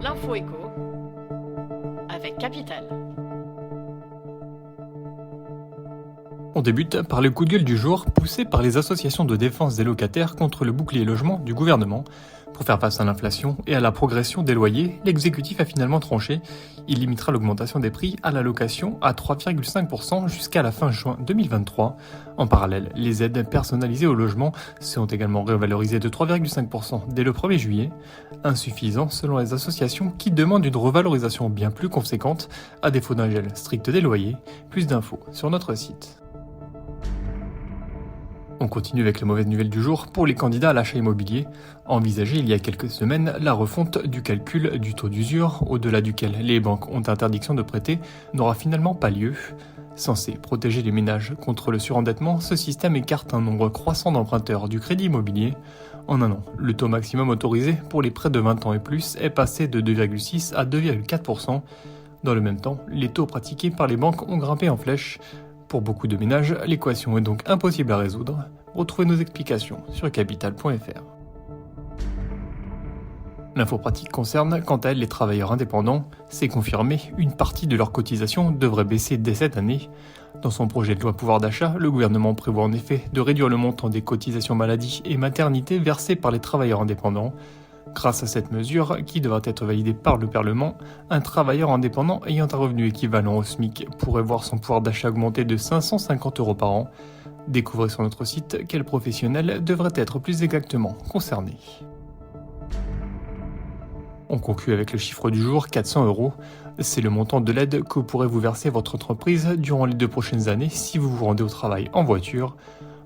L'info éco avec Capital. On débute par le coup de gueule du jour poussé par les associations de défense des locataires contre le bouclier logement du gouvernement. Pour faire face à l'inflation et à la progression des loyers, l'exécutif a finalement tranché. Il limitera l'augmentation des prix à la location à 3,5% jusqu'à la fin juin 2023. En parallèle, les aides personnalisées au logement seront également revalorisées de 3,5% dès le 1er juillet. Insuffisant selon les associations qui demandent une revalorisation bien plus conséquente à défaut d'un gel strict des loyers. Plus d'infos sur notre site. On continue avec les mauvaises nouvelles du jour pour les candidats à l'achat immobilier. Envisagé il y a quelques semaines, la refonte du calcul du taux d'usure, au-delà duquel les banques ont interdiction de prêter, n'aura finalement pas lieu. Censé protéger les ménages contre le surendettement, ce système écarte un nombre croissant d'emprunteurs du crédit immobilier. En un an, le taux maximum autorisé pour les prêts de 20 ans et plus est passé de 2,6 à 2,4%. Dans le même temps, les taux pratiqués par les banques ont grimpé en flèche. Pour beaucoup de ménages, l'équation est donc impossible à résoudre. Retrouvez nos explications sur capital.fr. L'info pratique concerne quant à elle les travailleurs indépendants. C'est confirmé, une partie de leur cotisation devrait baisser dès cette année. Dans son projet de loi pouvoir d'achat, le gouvernement prévoit en effet de réduire le montant des cotisations maladie et maternité versées par les travailleurs indépendants. Grâce à cette mesure, qui devra être validée par le Parlement, un travailleur indépendant ayant un revenu équivalent au SMIC pourrait voir son pouvoir d'achat augmenter de 550 € par an. Découvrez sur notre site quel professionnel devrait être plus exactement concerné. On conclut avec le chiffre du jour, 400 €. C'est le montant de l'aide que pourrait vous verser votre entreprise durant les 2 prochaines années si vous vous rendez au travail en voiture.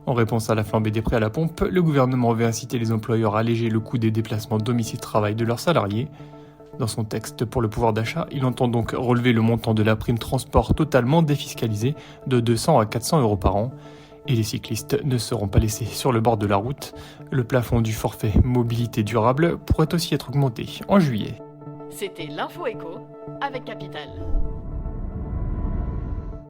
En réponse à la flambée des prix à la pompe, le gouvernement veut inciter les employeurs à alléger le coût des déplacements domicile-travail de leurs salariés. Dans son texte pour le pouvoir d'achat, il entend donc relever le montant de la prime transport totalement défiscalisée de 200 à 400 € par an. Et les cyclistes ne seront pas laissés sur le bord de la route. Le plafond du forfait mobilité durable pourrait aussi être augmenté en juillet. C'était l'info éco avec Capital.